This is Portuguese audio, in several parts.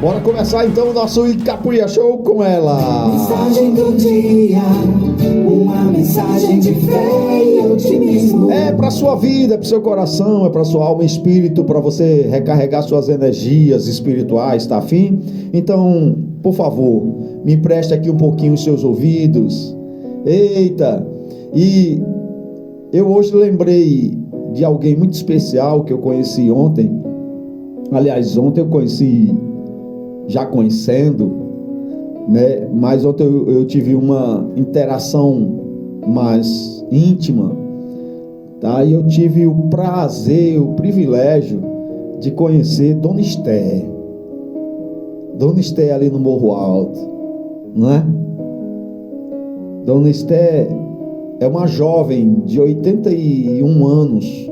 Bora começar então o nosso Icapuia Show com ela. Mensagem do dia, uma mensagem de fé e otimismo. É para sua vida, para seu coração, é para sua alma e espírito, para você recarregar suas energias espirituais, tá afim? Então, por favor, me empreste aqui um pouquinho os seus ouvidos. Eita! E eu hoje lembrei de alguém muito especial que eu conheci ontem. Aliás, ontem eu conheci já conhecendo, né? Mas ontem eu tive uma interação mais íntima, tá? E eu tive o prazer, o privilégio de conhecer Dona Esther. Dona Esther ali no Morro Alto, não é? Dona Esther é uma jovem de 81 anos.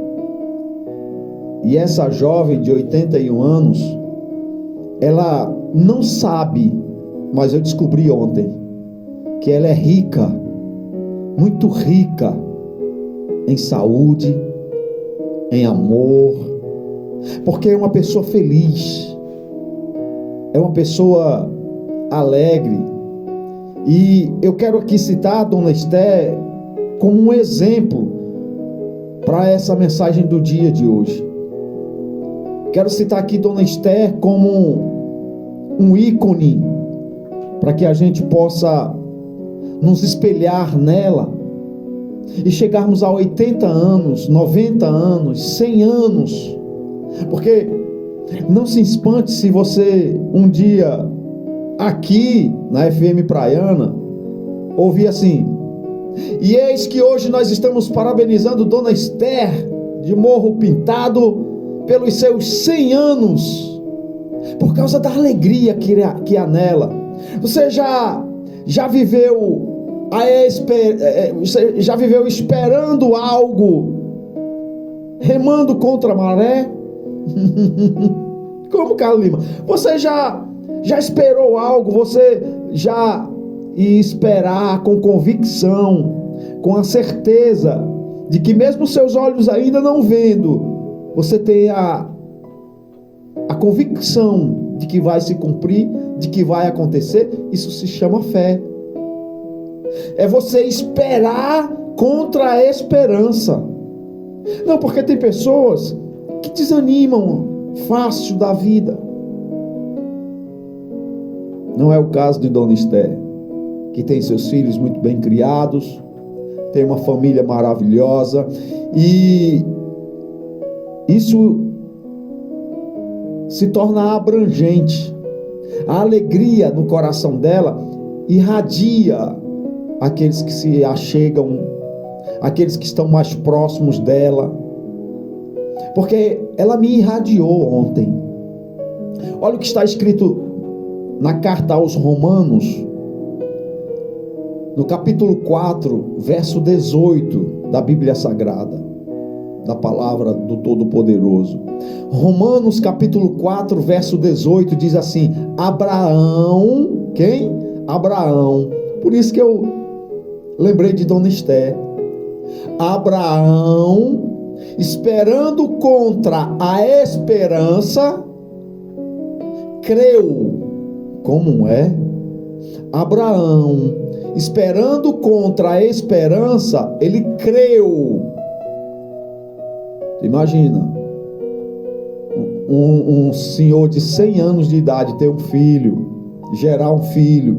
E essa jovem de 81 anos, ela não sabe, mas eu descobri ontem, que ela é rica, muito rica, em saúde, em amor, porque é uma pessoa feliz, é uma pessoa alegre. E eu quero aqui citar a Dona Esther como um exemplo para essa mensagem do dia de hoje. Quero citar aqui Dona Esther como um ícone para que a gente possa nos espelhar nela e chegarmos a 80 anos, 90 anos, 100 anos. Porque não se espante se você um dia aqui na FM Praiana ouvir assim: e eis que hoje nós estamos parabenizando Dona Esther de Morro Pintado pelos seus 100 anos, por causa da alegria que há nela. Você já viveu você já viveu esperando algo, remando contra a maré? Como, Carlos Lima? Você já esperou algo? Você já ia esperar com convicção, com a certeza de que mesmo seus olhos ainda não vendo, você tem a convicção de que vai se cumprir, de que vai acontecer? Isso se chama fé. É você esperar contra a esperança. Não, porque tem pessoas que desanimam fácil da vida. Não é o caso de Dona Esther, que tem seus filhos muito bem criados, tem uma família maravilhosa, e isso se torna abrangente. A alegria no coração dela irradia aqueles que se achegam, aqueles que estão mais próximos dela, porque ela me irradiou ontem. Olha o que está escrito na carta aos Romanos, no capítulo 4, verso 18 da Bíblia Sagrada, da palavra do Todo-Poderoso. Romanos capítulo 4, verso 18 diz assim: Abraão, quem? Abraão. Por isso que eu lembrei de Dona Esther. Abraão, esperando contra a esperança, creu. Como é? Abraão, esperando contra a esperança, ele creu. Imagina um senhor de 100 anos de idade ter um filho, gerar um filho.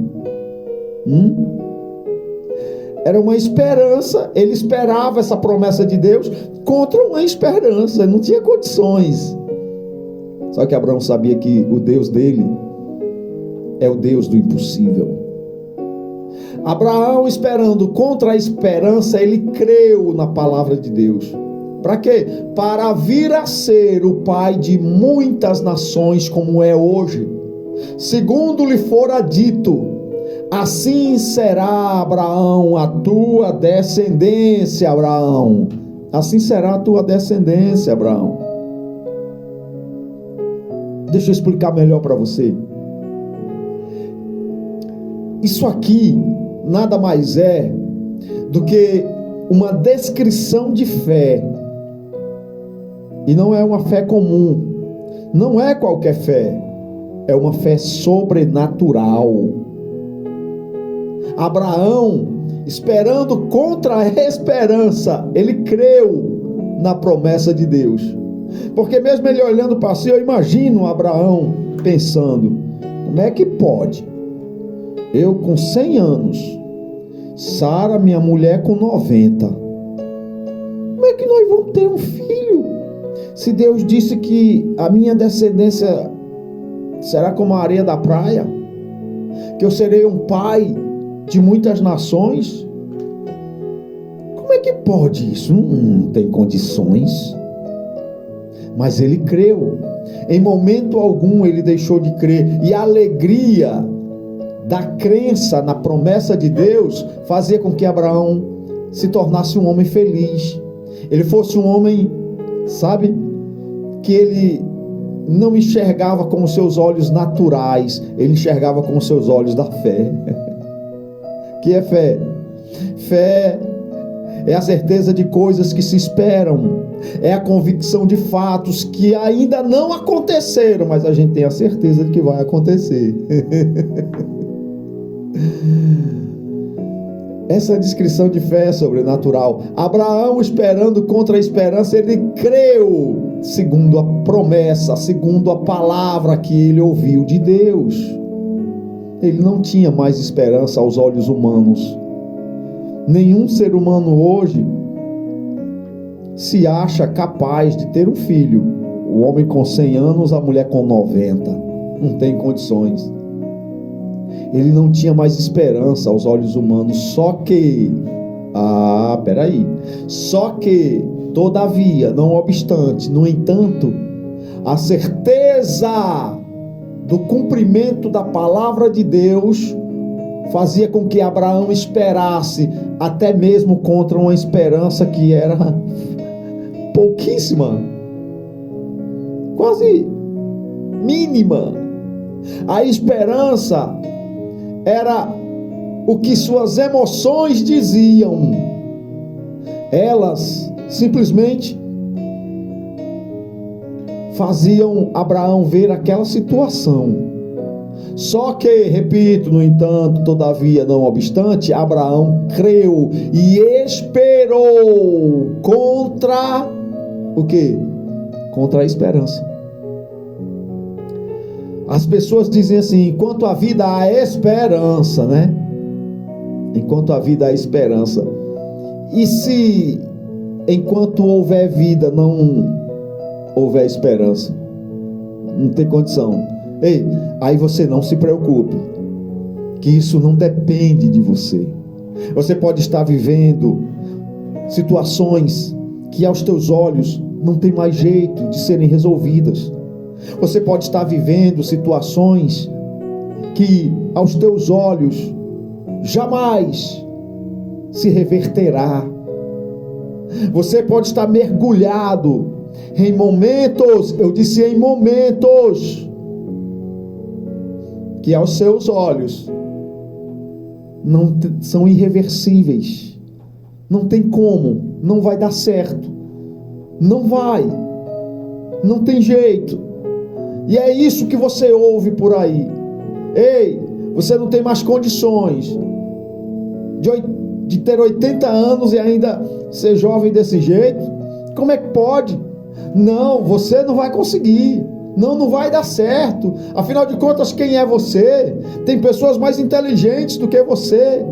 Era uma esperança. Ele esperava essa promessa de Deus contra uma esperança, não tinha condições. Só que Abraão sabia que o Deus dele é o Deus do impossível. Abraão, esperando contra a esperança, ele creu na palavra de Deus. Para quê? Para vir a ser o pai de muitas nações, como é hoje. Segundo lhe fora dito: assim será, Abraão, a tua descendência, Abraão. Assim será a tua descendência, Abraão. Deixa eu explicar melhor para você. Isso aqui nada mais é do que uma descrição de fé. E não é uma fé comum. Não é qualquer fé. é uma fé sobrenatural. Abraão, esperando contra a esperança, ele creu na promessa de Deus. Porque mesmo ele olhando para si, eu imagino Abraão pensando: como é que pode? Eu com 100 anos, Sara, minha mulher, com 90. Como é que nós vamos ter um filho? Se Deus disse que a minha descendência será como a areia da praia, que eu serei um pai de muitas nações, como é que pode isso? Não tem condições. Mas ele creu. Em momento algum ele deixou de crer. E a alegria da crença na promessa de Deus fazia com que Abraão se tornasse um homem feliz. Ele fosse um homem, sabe, que ele não enxergava com os seus olhos naturais, ele enxergava com os seus olhos da fé. Que é fé? Fé é a certeza de coisas que se esperam, é a convicção de fatos que ainda não aconteceram, mas a gente tem a certeza de que vai acontecer. Essa descrição de fé é sobrenatural. Abraão, esperando contra a esperança, ele creu segundo a promessa, segundo a palavra que ele ouviu de Deus. Ele não tinha mais esperança aos olhos humanos. Nenhum ser humano hoje se acha capaz de ter um filho. O homem com 100 anos, a mulher com 90. Não tem condições. Ele não tinha mais esperança aos olhos humanos. Só que, só que, todavia, não obstante, no entanto, a certeza do cumprimento da palavra de Deus fazia com que Abraão esperasse, até mesmo contra uma esperança que era pouquíssima, quase mínima. A esperança era o que suas emoções diziam. Elas simplesmente faziam Abraão ver aquela situação. Só que, repito, no entanto, todavia, não obstante, Abraão creu e esperou contra o quê? Contra a esperança. As pessoas dizem assim: enquanto a vida há esperança, né? Enquanto a vida há esperança. E se enquanto houver vida não houver esperança? Não tem condição. Ei, aí você não se preocupe, que isso não depende de você. Você pode estar vivendo situações que aos teus olhos não tem mais jeito de serem resolvidas. Você pode estar vivendo situações que aos teus olhos jamais se reverterá. Você pode estar mergulhado em momentos, eu disse em momentos, que aos seus olhos não são irreversíveis. Não tem como, não vai dar certo. Não vai. Não tem jeito. E é isso que você ouve por aí. Ei, você não tem mais condições de ter 80 anos e ainda ser jovem desse jeito? Como é que pode? Não, você não vai conseguir. Não vai dar certo. Afinal de contas, quem é você? Tem pessoas mais inteligentes do que você.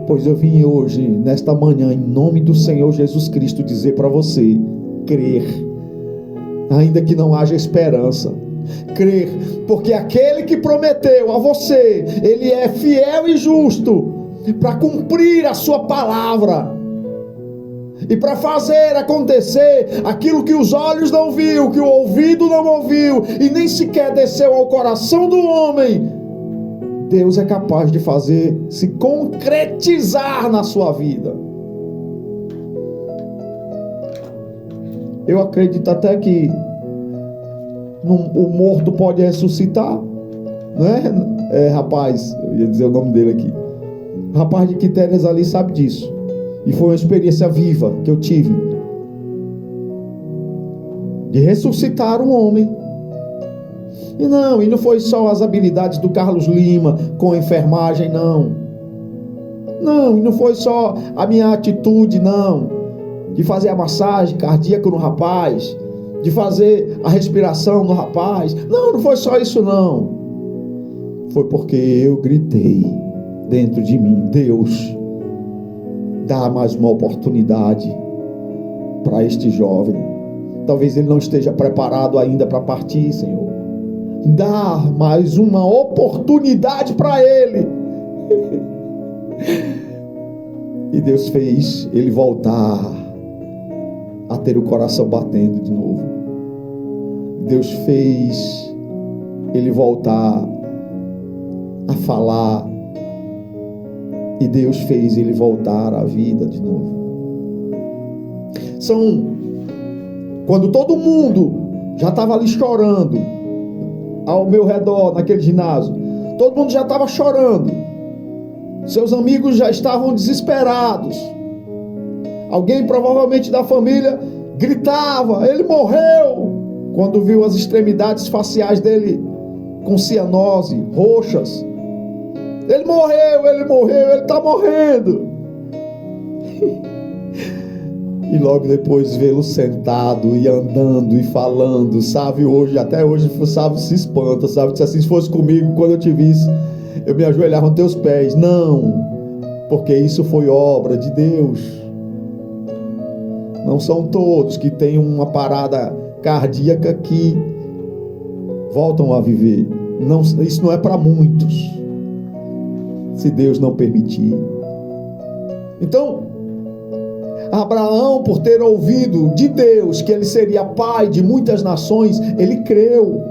Pois eu vim hoje, nesta manhã, em nome do Senhor Jesus Cristo, dizer para você: crer, ainda que não haja esperança. Crer, porque aquele que prometeu a você, ele é fiel e justo para cumprir a sua palavra e para fazer acontecer aquilo que os olhos não viu, que o ouvido não ouviu e nem sequer desceu ao coração do homem. Deus é capaz de fazer se concretizar na sua vida. Eu acredito até que o morto pode ressuscitar, né? Rapaz, eu ia dizer o nome dele aqui. O rapaz de Quitéria ali sabe disso. E foi uma experiência viva que eu tive de ressuscitar um homem E não foi só as habilidades do Carlos Lima com enfermagem, não. Não, e não foi só a minha atitude, não, de fazer a massagem cardíaca no rapaz, de fazer a respiração no rapaz. Não foi só isso, não. Foi porque eu gritei dentro de mim: Deus, dá mais uma oportunidade para este jovem. Talvez ele não esteja preparado ainda para partir, Senhor. Dá mais uma oportunidade para ele. E Deus fez ele voltar a ter o coração batendo de novo. Deus fez ele voltar a falar. E Deus fez ele voltar à vida de novo. Quando todo mundo já estava ali chorando ao meu redor, naquele ginásio, todo mundo já estava chorando, seus amigos já estavam desesperados, alguém provavelmente da família gritava: ele morreu, quando viu as extremidades faciais dele com cianose, roxas. Ele morreu, ele está morrendo. E logo depois vê-lo sentado e andando e falando, sabe? Até hoje, sabe, se espanta, sabe? Se fosse comigo, quando eu te visse, eu me ajoelhava nos teus pés. Não, porque isso foi obra de Deus. Não são todos que têm uma parada cardíaca que voltam a viver. Não, isso não é para muitos, se Deus não permitir. Então, Abraão, por ter ouvido de Deus que ele seria pai de muitas nações, ele creu,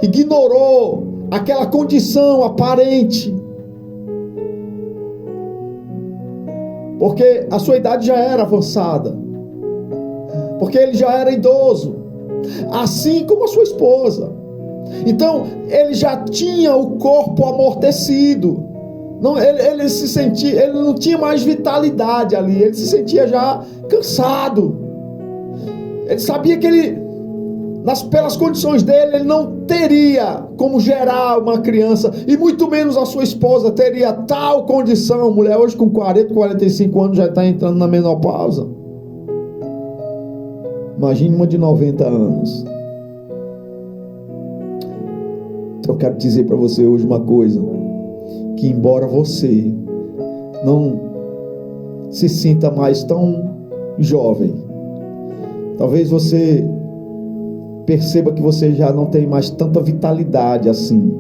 ignorou aquela condição aparente, porque a sua idade já era avançada, porque ele já era idoso, assim como a sua esposa. Então ele já tinha o corpo amortecido. Não, ele se sentia, ele não tinha mais vitalidade ali, ele se sentia já cansado. Ele sabia que pelas condições dele, ele não teria como gerar uma criança, e muito menos a sua esposa teria tal condição. Mulher hoje com 40, 45 anos já está entrando na menopausa. Imagine uma de 90 anos. Então eu quero dizer para você hoje uma coisa: que embora você não se sinta mais tão jovem, talvez você perceba que você já não tem mais tanta vitalidade assim.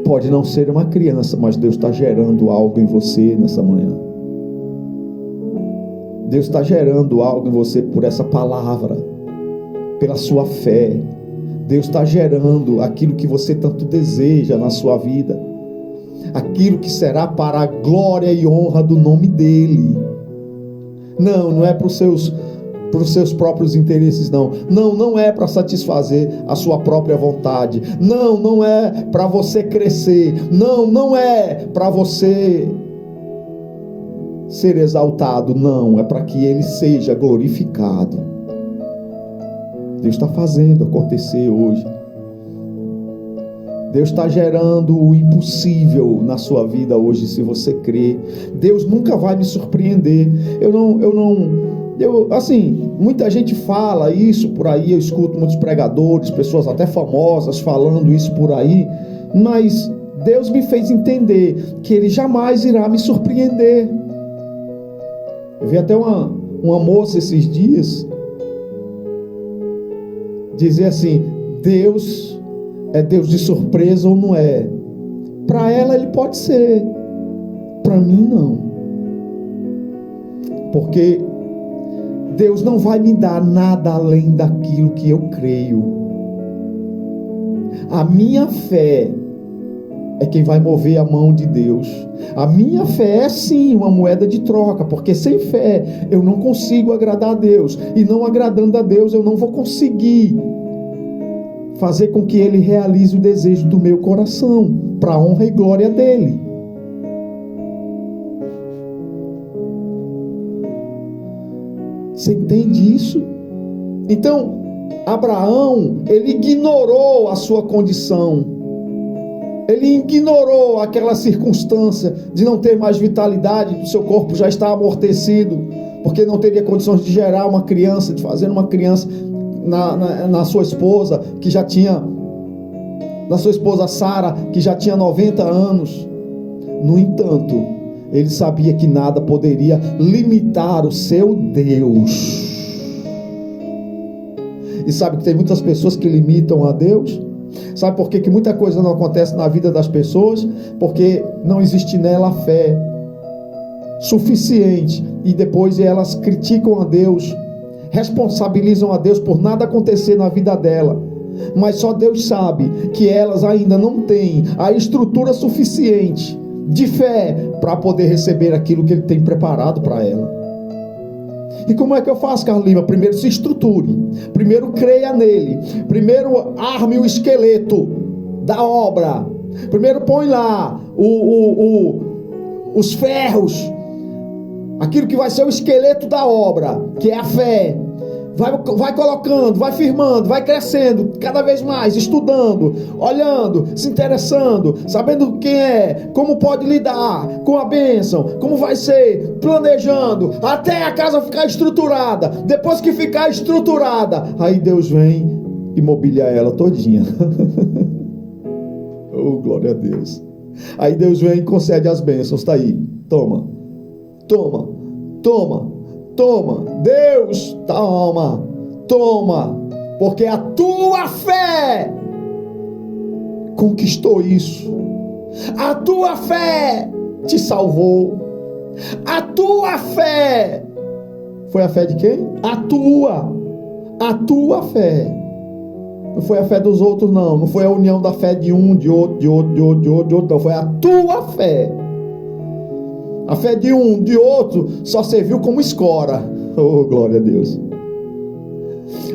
Pode não ser uma criança, mas Deus está gerando algo em você nessa manhã. Deus está gerando algo em você por essa palavra, pela sua fé. Deus está gerando aquilo que você tanto deseja na sua vida, aquilo que será para a glória e honra do nome dele. Não é para os seus próprios interesses, não é para satisfazer a sua própria vontade, não é para você crescer, não é para você ser exaltado, não, é para que ele seja glorificado. Deus está fazendo acontecer hoje. Deus está gerando o impossível na sua vida hoje, se você crer. Deus nunca vai me surpreender. Assim, muita gente fala isso por aí, eu escuto muitos pregadores, pessoas até famosas falando isso por aí, mas Deus me fez entender que Ele jamais irá me surpreender. Eu vi até uma moça esses dias dizer assim: Deus é Deus de surpresa ou não é? Para ela ele pode ser, para mim não. Porque Deus não vai me dar nada além daquilo que eu creio. A minha fé é quem vai mover a mão de Deus. A minha fé é sim uma moeda de troca, porque sem fé eu não consigo agradar a Deus, e não agradando a Deus eu não vou conseguir fazer com que Ele realize o desejo do meu coração, para a honra e glória dEle. Você entende isso? Então, Abraão, ele ignorou a sua condição. Ele ignorou aquela circunstância de não ter mais vitalidade, do seu corpo já estar amortecido, porque não teria condições de gerar uma criança, de fazer uma criança na sua esposa, que já tinha, na sua esposa Sara, que já tinha 90 anos. No entanto, ele sabia que nada poderia limitar o seu Deus. E sabe que tem muitas pessoas que limitam a Deus? Sabe por que muita coisa não acontece na vida das pessoas? Porque não existe nela fé suficiente, e depois elas criticam a Deus, responsabilizam a Deus por nada acontecer na vida dela. Mas só Deus sabe que elas ainda não têm a estrutura suficiente de fé para poder receber aquilo que Ele tem preparado para ela. E como é que eu faço, Carlos Lima? Primeiro se estruture, primeiro creia nele, primeiro arme o esqueleto da obra, primeiro põe lá os ferros, aquilo que vai ser o esqueleto da obra, que é a fé. Vai colocando, vai firmando, vai crescendo cada vez mais, estudando, olhando, se interessando, sabendo quem é, como pode lidar com a bênção, como vai ser, planejando, até a casa ficar estruturada. Depois que ficar estruturada, aí Deus vem e mobilia ela todinha. Oh, glória a Deus. Aí Deus vem e concede as bênçãos. Está aí, toma, Deus, toma, porque a tua fé conquistou isso, a tua fé te salvou, a tua fé foi a fé de quem? A tua fé, não foi a fé dos outros, não foi a união da fé de um, de outro, não, foi a tua fé. A fé de um, de outro, só serviu como escora. Oh, glória a Deus.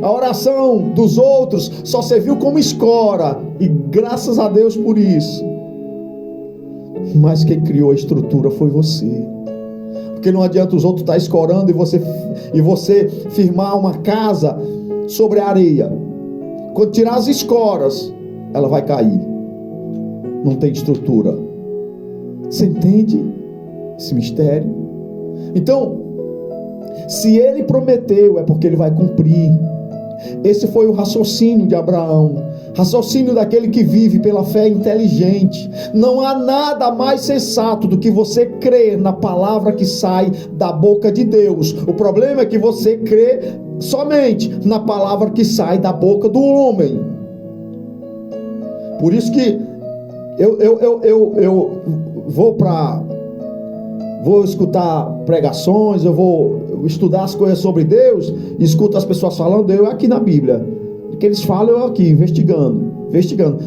A oração dos outros só serviu como escora, e graças a Deus por isso. Mas quem criou a estrutura foi você. Porque não adianta os outros estar escorando e você firmar uma casa sobre a areia. Quando tirar as escoras, ela vai cair. Não tem estrutura. Você entende esse mistério? Então, se ele prometeu, é porque ele vai cumprir. Esse foi o raciocínio de Abraão, raciocínio daquele que vive pela fé inteligente. Não há nada mais sensato do que você crer na palavra que sai da boca de Deus. O problema é que você crê somente na palavra que sai da boca do homem. Por isso que eu vou escutar pregações, eu vou estudar as coisas sobre Deus, escuto as pessoas falando, eu aqui na Bíblia, o que eles falam eu aqui, investigando,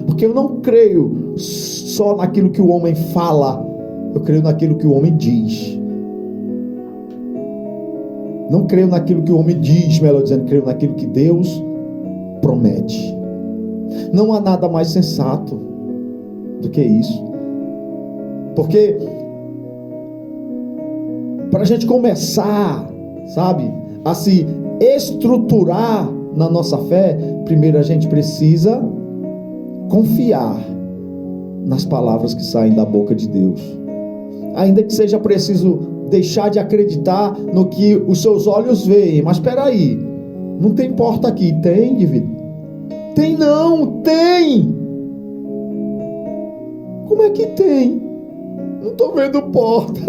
porque eu não creio só naquilo que o homem fala, eu creio naquilo que o homem diz. Não creio naquilo que o homem diz, melhor dizendo, creio naquilo que Deus promete. Não há nada mais sensato do que isso, porque para a gente começar, sabe, a se estruturar na nossa fé, primeiro a gente precisa confiar nas palavras que saem da boca de Deus. Ainda que seja preciso deixar de acreditar no que os seus olhos veem. Mas espera aí, não tem porta aqui, tem, David? Tem não, tem. Como é que tem? Não estou vendo porta.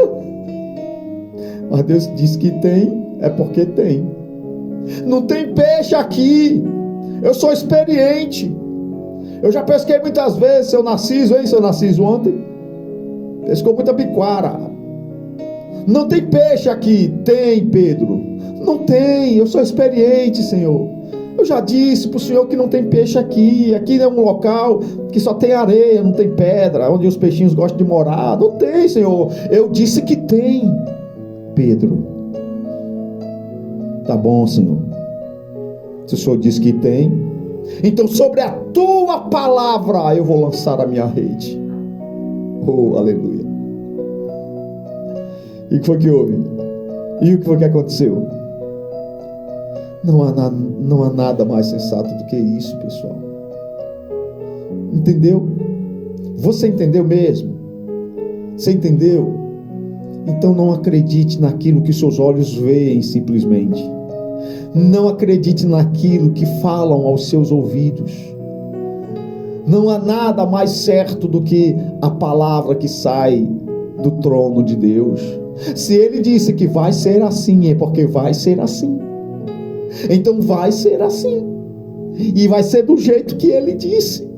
Mas Deus disse que tem, é porque tem. Não tem peixe aqui. Eu sou experiente. Eu já pesquei muitas vezes, seu Narciso ontem pescou muita biquara. Não tem peixe aqui. Tem, Pedro. Não tem, eu sou experiente, Senhor. Eu já disse para o Senhor que não tem peixe aqui. Aqui é um local que só tem areia, não tem pedra, onde os peixinhos gostam de morar. Não tem, Senhor. Eu disse que tem, Pedro. Tá bom, Senhor. Se o Senhor disse que tem, então sobre a tua palavra eu vou lançar a minha rede. Oh, aleluia. E o que foi que houve? E o que foi que aconteceu? Não há nada mais sensato do que isso, pessoal. Entendeu? Você entendeu mesmo? Você entendeu? Então não acredite naquilo que seus olhos veem simplesmente. Não acredite naquilo que falam aos seus ouvidos. Não há nada mais certo do que a palavra que sai do trono de Deus. Se Ele disse que vai ser assim, é porque vai ser assim. Então vai ser assim. E vai ser do jeito que Ele disse.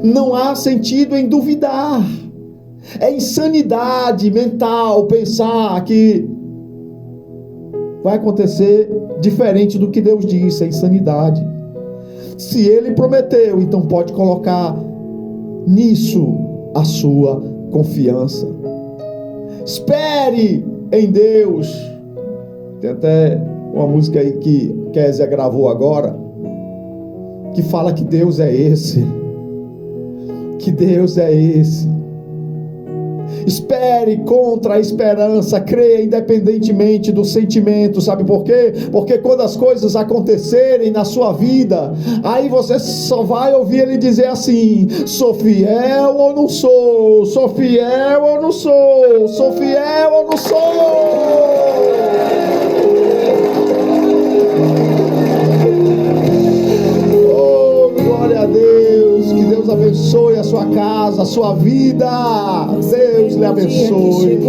Não há sentido em duvidar. É insanidade mental pensar que vai acontecer diferente do que Deus disse. É insanidade. Se Ele prometeu, então pode colocar nisso a sua confiança. Espere em Deus. Tem até uma música aí que Kézia gravou agora, que fala que Deus é esse. Que Deus é esse. Espere contra a esperança, creia independentemente do sentimento. Sabe por quê? Porque quando as coisas acontecerem na sua vida, aí você só vai ouvir Ele dizer assim: sou fiel ou não sou? Sou fiel ou não sou? Sou fiel ou não sou? Glória a Deus, que Deus abençoe a sua casa, a sua vida. Deus lhe abençoe.